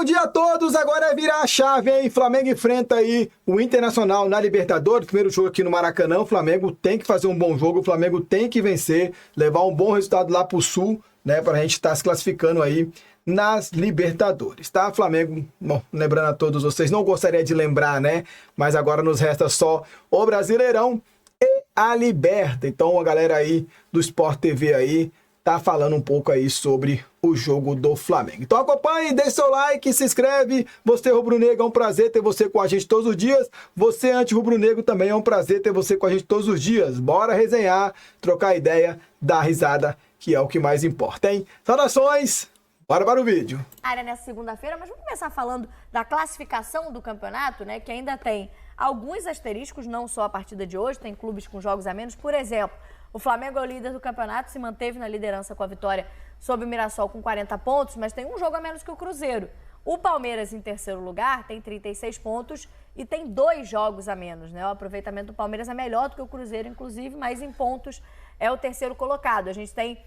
dia a todos, agora é virar a chave, hein? Flamengo enfrenta aí o Internacional na Libertadores, primeiro jogo aqui no Maracanã. O Flamengo tem que fazer um bom jogo, o Flamengo tem que vencer, levar um bom resultado lá pro Sul, né? Pra gente estar se classificando aí nas Libertadores, tá? Flamengo, bom, lembrando a todos vocês, não gostaria de lembrar, né? Mas agora nos resta só o Brasileirão e a Liberta. Então a galera aí do Sport TV aí tá falando um pouco aí sobre o jogo do Flamengo. Então acompanhe, deixe seu like, se inscreve. Você rubro-negro, é um prazer ter você com a gente todos os dias. Você anti-rubro-negro também é um prazer ter você com a gente todos os dias. Bora resenhar, trocar ideia, dar risada, que é o que mais importa, hein? Saudações, bora para o vídeo. Área nessa segunda-feira, mas vamos começar falando da classificação do campeonato, né? Que ainda tem alguns asteriscos, não só a partida de hoje, tem clubes com jogos a menos. Por exemplo, o Flamengo é o líder do campeonato, se manteve na liderança com a vitória sobre o Mirassol com 40 pontos, mas tem um jogo a menos que o Cruzeiro. O Palmeiras, em terceiro lugar, tem 36 pontos e tem 2 jogos a menos, né? O aproveitamento do Palmeiras é melhor do que o Cruzeiro, inclusive, mas em pontos é o terceiro colocado. A gente tem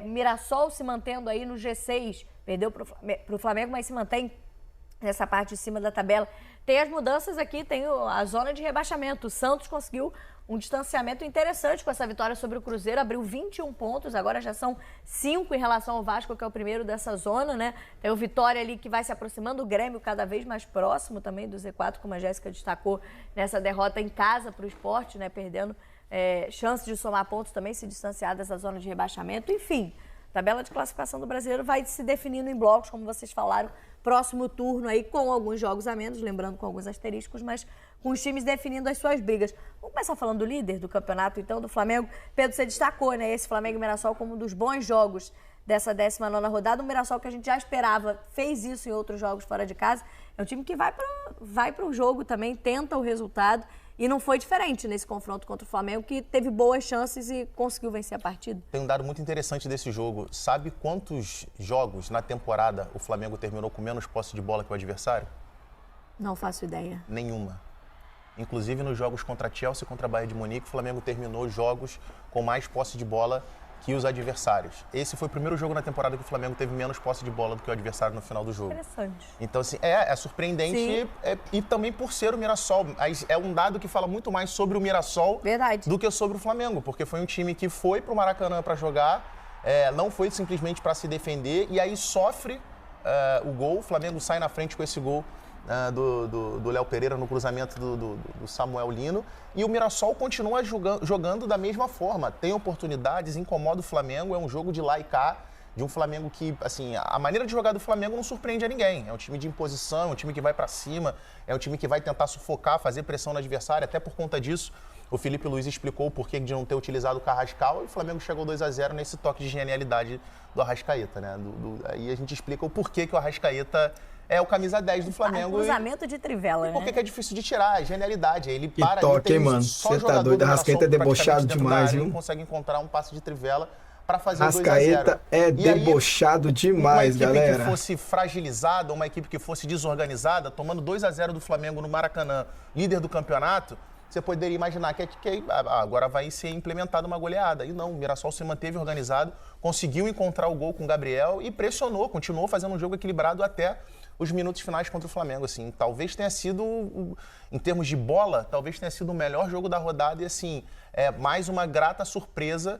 Mirassol se mantendo aí no G6, perdeu para o Flamengo, mas se mantém nessa parte de cima da tabela. Tem as mudanças aqui, tem a zona de rebaixamento. O Santos conseguiu um distanciamento interessante com essa vitória sobre o Cruzeiro, abriu 21 pontos, agora já são 5 em relação ao Vasco, que é o primeiro dessa zona, né? Tem o Vitória ali que vai se aproximando, o Grêmio cada vez mais próximo também do Z4, como a Jéssica destacou nessa derrota em casa para o Sport, né? Perdendo chance de somar pontos também, se distanciar dessa zona de rebaixamento. Enfim, a tabela de classificação do Brasileiro vai se definindo em blocos, como vocês falaram, próximo turno aí com alguns jogos a menos, lembrando com alguns asteriscos, mas com os times definindo as suas brigas. Vamos começar falando do líder do campeonato, então, do Flamengo. Pedro, você destacou, né, esse Flamengo e Mirassol como um dos bons jogos dessa 19ª rodada. O Mirassol, que a gente já esperava, fez isso em outros jogos fora de casa. É um time que vai para o jogo também, tenta o resultado. E não foi diferente nesse confronto contra o Flamengo, que teve boas chances e conseguiu vencer a partida. Tem um dado muito interessante desse jogo. Sabe quantos jogos na temporada o Flamengo terminou com menos posse de bola que o adversário? Não faço ideia. Nenhuma. Inclusive nos jogos contra Chelsea e contra a Bayern de Munique, o Flamengo terminou jogos com mais posse de bola que os adversários. Esse foi o primeiro jogo na temporada que o Flamengo teve menos posse de bola do que o adversário no final do jogo. Interessante. Então, assim, é surpreendente e também por ser o Mirassol. É um dado que fala muito mais sobre o Mirassol do que sobre o Flamengo, porque foi um time que foi para o Maracanã para jogar, não foi simplesmente para se defender e aí sofre o gol. O Flamengo sai na frente com esse gol do Léo Pereira no cruzamento do Samuel Lino. E o Mirassol continua jogando da mesma forma. Tem oportunidades, incomoda o Flamengo, é um jogo de lá e cá, de um Flamengo que, assim, a maneira de jogar do Flamengo não surpreende a ninguém. É um time de imposição, é um time que vai para cima, é um time que vai tentar sufocar, fazer pressão no adversário. Até por conta disso, o Felipe Luiz explicou o porquê de não ter utilizado o Carrascal e o Flamengo chegou 2-0 nesse toque de genialidade do Arrascaeta, né? Aí a gente explica o porquê que o Arrascaeta é o camisa 10 do Flamengo. Cruzamento de trivela, né? Por que é difícil de tirar? A genialidade. Ele Que para toque, ali, hein, mano? Você tá doido. A Arrascaeta é debochado demais, viu? Não consegue encontrar um passe de trivela para fazer o 2-0. Arrascaeta é debochado demais, galera. Uma equipe que fosse fragilizada, uma equipe que fosse desorganizada, tomando 2-0 do Flamengo no Maracanã, líder do campeonato, você poderia imaginar que agora vai ser implementada uma goleada. E não, o Mirassol se manteve organizado, conseguiu encontrar o gol com o Gabriel e pressionou, continuou fazendo um jogo equilibrado até os minutos finais contra o Flamengo. Assim, talvez tenha sido, em termos de bola, talvez tenha sido o melhor jogo da rodada e, assim, mais uma grata surpresa.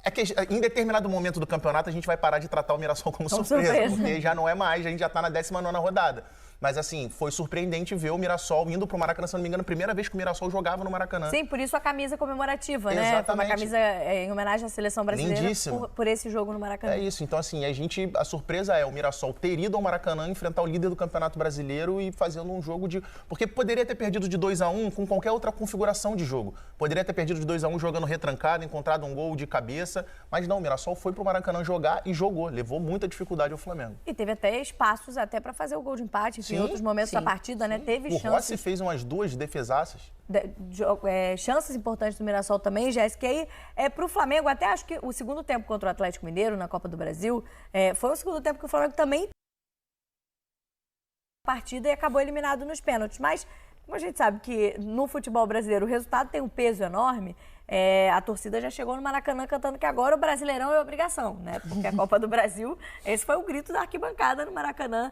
É que em determinado momento do campeonato a gente vai parar de tratar o Mirassol como surpresa, porque já não é mais, a gente já está na 19ª rodada. Mas, assim, foi surpreendente ver o Mirassol indo para o Maracanã, se não me engano, a primeira vez que o Mirassol jogava no Maracanã. Sim, por isso a camisa comemorativa, né? Exatamente. Foi uma camisa em homenagem à seleção brasileira por esse jogo no Maracanã. É isso. Então, assim, a surpresa é o Mirassol ter ido ao Maracanã, enfrentar o líder do Campeonato Brasileiro e fazendo um jogo de... Porque poderia ter perdido de 2-1 com qualquer outra configuração de jogo. Poderia ter perdido de 2-1 jogando retrancado, encontrado um gol de cabeça. Mas não, o Mirassol foi pro Maracanã jogar e jogou. Levou muita dificuldade ao Flamengo. E teve até espaços até para fazer o gol de empate, enfim, em outros momentos da partida, né? Teve chances. O Rossi fez umas 2 defesaças. Chances importantes do Mirassol também, Jéssica. E aí, para o Flamengo, até acho que o segundo tempo contra o Atlético Mineiro na Copa do Brasil, foi o segundo tempo que o Flamengo também partida e acabou eliminado nos pênaltis. Mas, como a gente sabe que no futebol brasileiro o resultado tem um peso enorme, a torcida já chegou no Maracanã cantando que agora o Brasileirão é obrigação, né? Porque a Copa do Brasil, esse foi o grito da arquibancada no Maracanã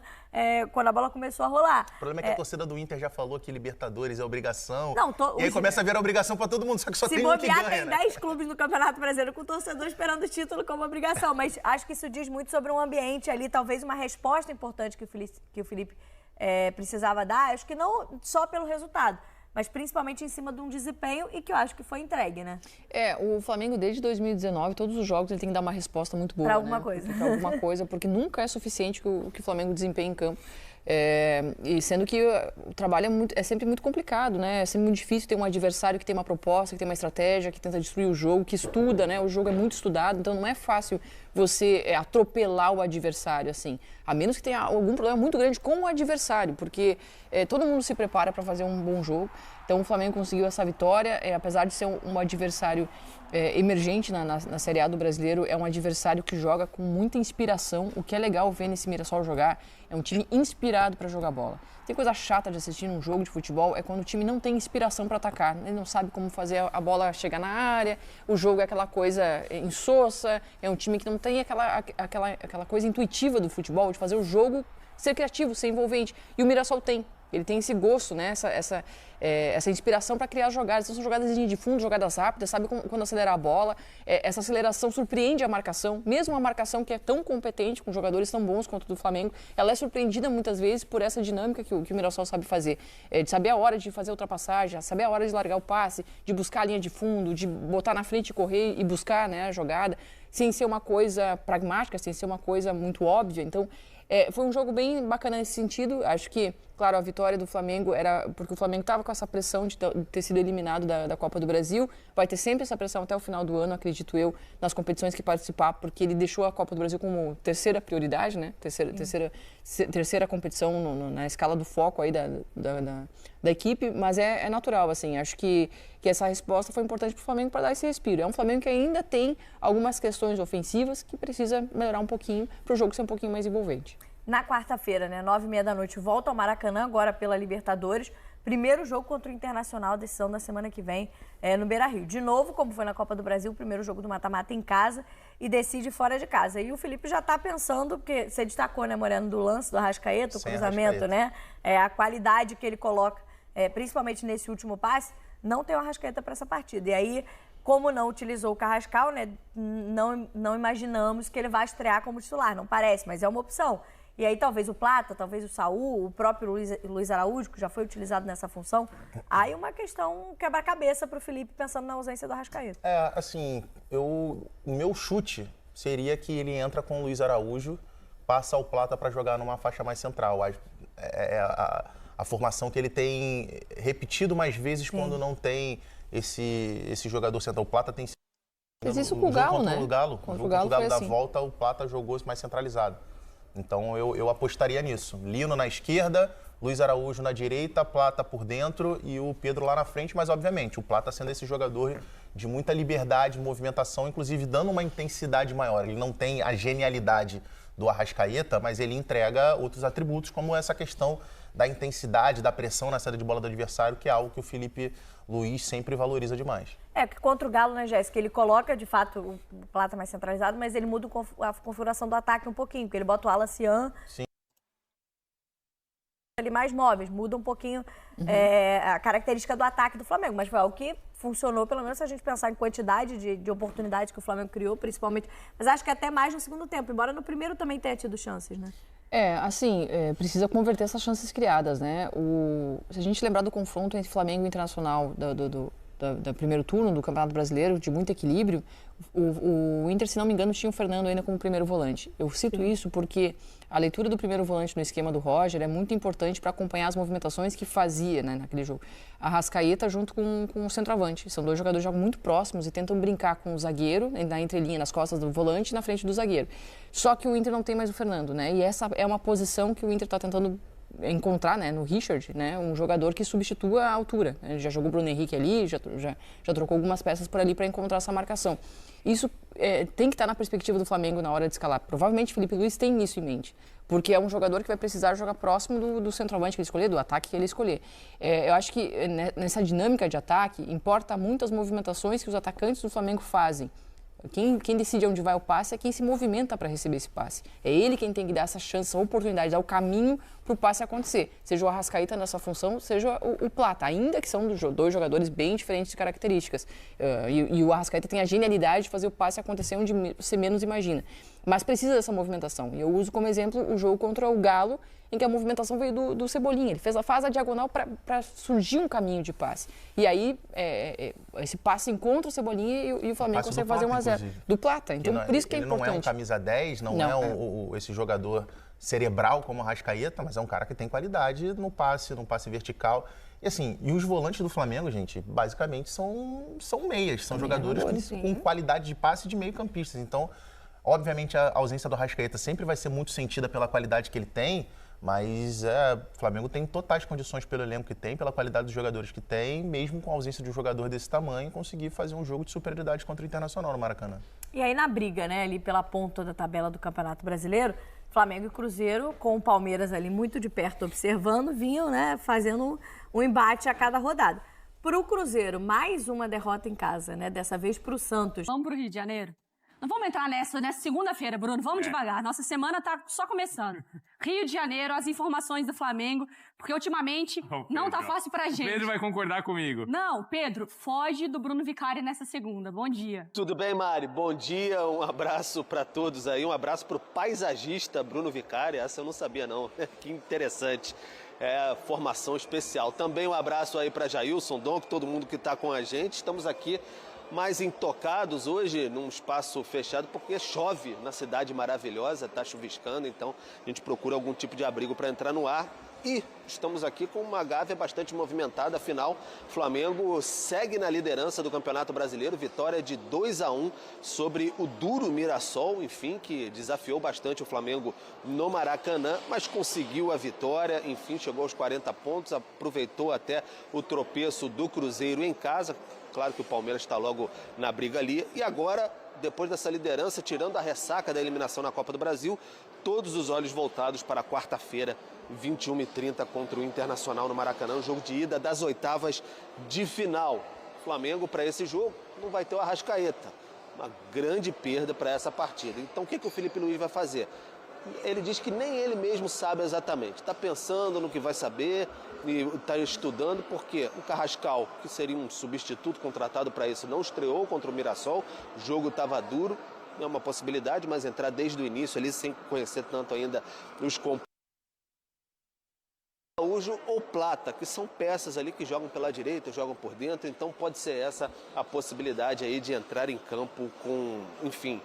quando a bola começou a rolar. O problema é que a torcida do Inter já falou que Libertadores é obrigação. Não, e aí começa a vir a obrigação para todo mundo, só que só tem um que ganha, tem 10 clubes no Campeonato Brasileiro com torcedor esperando o título como obrigação, mas acho que isso diz muito sobre um ambiente ali, talvez uma resposta importante que o Felipe precisava dar, acho que não só pelo resultado, mas principalmente em cima de um desempenho e que eu acho que foi entregue, né? O Flamengo desde 2019, todos os jogos ele tem que dar uma resposta muito boa, Para alguma coisa. Para alguma coisa, porque nunca é suficiente o que o Flamengo desempenha em campo. E sendo que o trabalho é sempre muito complicado, né? É sempre muito difícil ter um adversário que tem uma proposta, que tem uma estratégia, que tenta destruir o jogo, que estuda, né? O jogo é muito estudado, então não é fácil você atropelar o adversário, assim. A menos que tenha algum problema muito grande com o adversário, porque todo mundo se prepara para fazer um bom jogo. Então o Flamengo conseguiu essa vitória, apesar de ser um adversário emergente na Série A do Brasileiro, é um adversário que joga com muita inspiração. O que é legal ver nesse Mirassol jogar é um time inspirado para jogar bola. Tem coisa chata de assistir num jogo de futebol, é quando o time não tem inspiração para atacar. Ele não sabe como fazer a bola chegar na área, o jogo é aquela coisa insossa, é um time que não tem aquela coisa intuitiva do futebol, de fazer o jogo ser criativo, ser envolvente. E o Mirassol tem. Ele tem esse gosto, né? Essa inspiração para criar jogadas. Então, são jogadas de linha de fundo, jogadas rápidas, sabe quando acelerar a bola. Essa aceleração surpreende a marcação. Mesmo uma marcação que é tão competente, com jogadores tão bons quanto o do Flamengo, ela é surpreendida muitas vezes por essa dinâmica que o Mirassol sabe fazer. De saber a hora de fazer a ultrapassagem, saber a hora de largar o passe, de buscar a linha de fundo, de botar na frente e correr e buscar, né, a jogada, sem ser uma coisa pragmática, sem ser uma coisa muito óbvia. Então, foi um jogo bem bacana nesse sentido. Acho que, claro, a vitória do Flamengo era porque o Flamengo estava com essa pressão de ter sido eliminado da Copa do Brasil. Vai ter sempre essa pressão até o final do ano, acredito eu, nas competições que participar, porque ele deixou a Copa do Brasil como terceira prioridade, né? Terceira competição na escala do foco aí da equipe, mas é natural, assim. Acho que essa resposta foi importante para o Flamengo para dar esse respiro. É um Flamengo que ainda tem algumas questões ofensivas que precisa melhorar um pouquinho para o jogo ser um pouquinho mais envolvente. Na quarta-feira, né, 9h30 volta ao Maracanã, agora pela Libertadores. Primeiro jogo contra o Internacional, decisão da semana que vem no Beira-Rio. De novo, como foi na Copa do Brasil, o primeiro jogo do mata-mata em casa e decide fora de casa. E o Felipe já está pensando, porque você destacou, né, Moreno, do lance do Arrascaeta, o cruzamento, né? A qualidade que ele coloca, principalmente nesse último passe, não tem o Arrascaeta para essa partida. E aí, como não utilizou o Carrascal, né, não imaginamos que ele vai estrear como titular. Não parece, mas é uma opção. E aí talvez o Plata, talvez o Saul, o próprio Luiz Araújo, que já foi utilizado nessa função. Aí uma questão quebra-cabeça para o Felipe pensando na ausência do Arrascaeta. Assim, o meu chute seria que ele entra com o Luiz Araújo, passa o Plata para jogar numa faixa mais central. A formação que ele tem repetido mais vezes quando não tem esse jogador central. O Plata tem... Fez isso com o Galo, né? Contra o Galo da assim. Volta, o Plata jogou mais centralizado. Então, eu apostaria nisso. Lino na esquerda, Luiz Araújo na direita, Plata por dentro e o Pedro lá na frente. Mas, obviamente, o Plata sendo esse jogador de muita liberdade, movimentação, inclusive dando uma intensidade maior. Ele não tem a genialidade do Arrascaeta, mas ele entrega outros atributos, como essa questão da intensidade, da pressão na saída de bola do adversário, que é algo que o Felipe Luiz sempre valoriza demais. Porque contra o Galo, né, Jéssica, ele coloca, de fato, o Plata mais centralizado, mas ele muda a configuração do ataque um pouquinho, porque ele bota o Alacian ali mais móveis, muda um pouquinho a característica do ataque do Flamengo, mas foi algo que funcionou, pelo menos se a gente pensar em quantidade de oportunidades que o Flamengo criou, principalmente, mas acho que até mais no segundo tempo, embora no primeiro também tenha tido chances, né? Precisa converter essas chances criadas, né? Se a gente lembrar do confronto entre Flamengo e Internacional do primeiro turno do Campeonato Brasileiro, de muito equilíbrio, o Inter, se não me engano, tinha o Fernando ainda como primeiro volante. Eu cito isso porque a leitura do primeiro volante no esquema do Roger é muito importante para acompanhar as movimentações que fazia, né, naquele jogo. A Arrascaeta junto com o centroavante. São dois jogadores que jogam muito próximos e tentam brincar com o zagueiro, na entrelinha, nas costas do volante e na frente do zagueiro. Só que o Inter não tem mais o Fernando, né? E essa é uma posição que o Inter está tentando encontrar, né, no Richard, né, um jogador que substitua a altura. Ele já jogou o Bruno Henrique ali, já trocou algumas peças por ali para encontrar essa marcação. Isso tem que estar na perspectiva do Flamengo na hora de escalar. Provavelmente o Felipe Luiz tem isso em mente, porque é um jogador que vai precisar jogar próximo do centroavante que ele escolher, do ataque que ele escolher. Eu acho que nessa dinâmica de ataque, importa muito as movimentações que os atacantes do Flamengo fazem. Quem decide onde vai o passe é quem se movimenta para receber esse passe. É ele quem tem que dar essa chance, essa oportunidade, dar o caminho para o passe acontecer. Seja o Arrascaeta nessa função, seja o Plata. Ainda que são dois jogadores bem diferentes de características. E o Arrascaeta tem a genialidade de fazer o passe acontecer onde você menos imagina. Mas precisa dessa movimentação. E eu uso como exemplo o jogo contra o Galo, em que a movimentação veio do Cebolinha. Ele faz a diagonal para surgir um caminho de passe. E aí, esse passe encontra o Cebolinha e o Flamengo consegue fazer 1-0. Do Plata. Então, por isso que é importante. Ele não é um camisa 10, não é esse jogador cerebral como o Arrascaeta, mas é um cara que tem qualidade no passe vertical. E assim, os volantes do Flamengo, gente, basicamente são meias. São jogadores com qualidade de passe de meio-campistas. Então, obviamente, a ausência do Arrascaeta sempre vai ser muito sentida pela qualidade que ele tem, mas o Flamengo tem totais condições pelo elenco que tem, pela qualidade dos jogadores que tem, mesmo com a ausência de um jogador desse tamanho, conseguir fazer um jogo de superioridade contra o Internacional no Maracanã. E aí na briga, né, ali pela ponta da tabela do Campeonato Brasileiro, Flamengo e Cruzeiro, com o Palmeiras ali muito de perto observando, vinham, né, fazendo um embate a cada rodada. Para o Cruzeiro, mais uma derrota em casa, né, dessa vez para o Santos. Vamos para o Rio de Janeiro? Não vamos entrar nessa segunda-feira, Bruno. Vamos devagar. Nossa semana tá só começando. Rio de Janeiro, as informações do Flamengo, porque ultimamente não tá fácil pra gente. Pedro vai concordar comigo. Não, Pedro, foge do Bruno Vicari nessa segunda. Bom dia. Tudo bem, Mari? Bom dia, um abraço pra todos aí, um abraço pro paisagista Bruno Vicari. Essa eu não sabia não, que interessante. Formação especial. Também um abraço aí pra Jailson, Donk, todo mundo que tá com a gente. Estamos aqui mais intocados hoje num espaço fechado porque chove na cidade maravilhosa, está chuviscando, então a gente procura algum tipo de abrigo para entrar no ar. E estamos aqui com uma Gávea bastante movimentada, afinal, o Flamengo segue na liderança do Campeonato Brasileiro, vitória de 2-1 sobre o duro Mirassol, enfim, que desafiou bastante o Flamengo no Maracanã, mas conseguiu a vitória, enfim, chegou aos 40 pontos, aproveitou até o tropeço do Cruzeiro em casa. Claro que o Palmeiras está logo na briga ali. E agora, depois dessa liderança, tirando a ressaca da eliminação na Copa do Brasil, todos os olhos voltados para quarta-feira, 21h30, contra o Internacional no Maracanã, o jogo de ida das oitavas de final. Flamengo, para esse jogo, não vai ter o Arrascaeta. Uma grande perda para essa partida. Então, o que o Felipe Luiz vai fazer? Ele diz que nem ele mesmo sabe exatamente. Está pensando no que vai saber e está estudando, porque o Carrascal, que seria um substituto contratado para isso, não estreou contra o Mirassol. O jogo estava duro, é uma possibilidade, mas entrar desde o início ali, sem conhecer tanto ainda os companheiros. Araújo ou Plata, que são peças ali que jogam pela direita, jogam por dentro, então pode ser essa a possibilidade aí de entrar em campo com, enfim,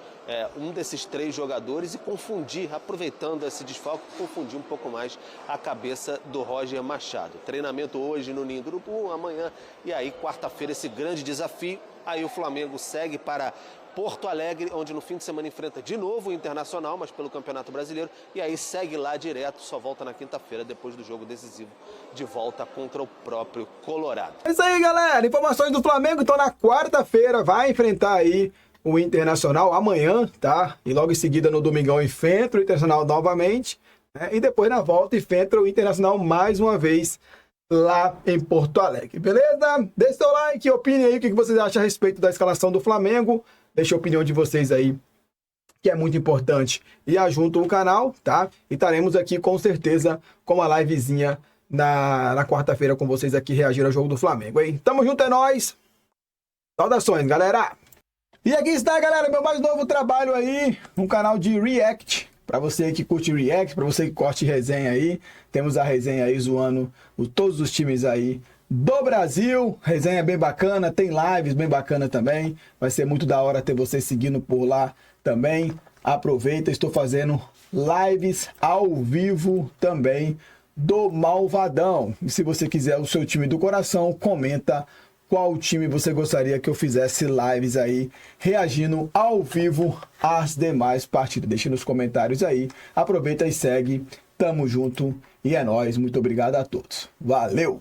um desses três jogadores e confundir, aproveitando esse desfalque, confundir um pouco mais a cabeça do Roger Machado. Treinamento hoje no Ninho do Urubu, amanhã, e aí quarta-feira esse grande desafio, aí o Flamengo segue para Porto Alegre, onde no fim de semana enfrenta de novo o Internacional, mas pelo Campeonato Brasileiro, e aí segue lá direto, só volta na quinta-feira, depois do jogo decisivo, de volta contra o próprio Colorado. É isso aí, galera. Informações do Flamengo, então na quarta-feira vai enfrentar aí o Internacional amanhã, tá? E logo em seguida no domingão enfrenta o Internacional novamente, né? E depois na volta enfrenta o Internacional mais uma vez lá em Porto Alegre, beleza? Deixe seu like, opine aí o que vocês acham a respeito da escalação do Flamengo. Deixa a opinião de vocês aí, que é muito importante. E ajunta o canal, tá? E estaremos aqui com certeza com uma livezinha na quarta-feira com vocês aqui reagindo ao jogo do Flamengo, hein? Tamo junto, é nóis! Saudações, galera! E aqui está, galera, meu mais novo trabalho aí, um canal de React. Pra você que curte React, pra você que curte resenha aí. Temos a resenha aí zoando todos os times aí do Brasil, resenha bem bacana, tem lives bem bacana também, vai ser muito da hora ter você seguindo por lá também. Aproveita, estou fazendo lives ao vivo também do Malvadão. E se você quiser o seu time do coração, comenta qual time você gostaria que eu fizesse lives aí, reagindo ao vivo às demais partidas. Deixa nos comentários aí, aproveita e segue Tamo junto e é nóis. Muito obrigado a todos. Valeu!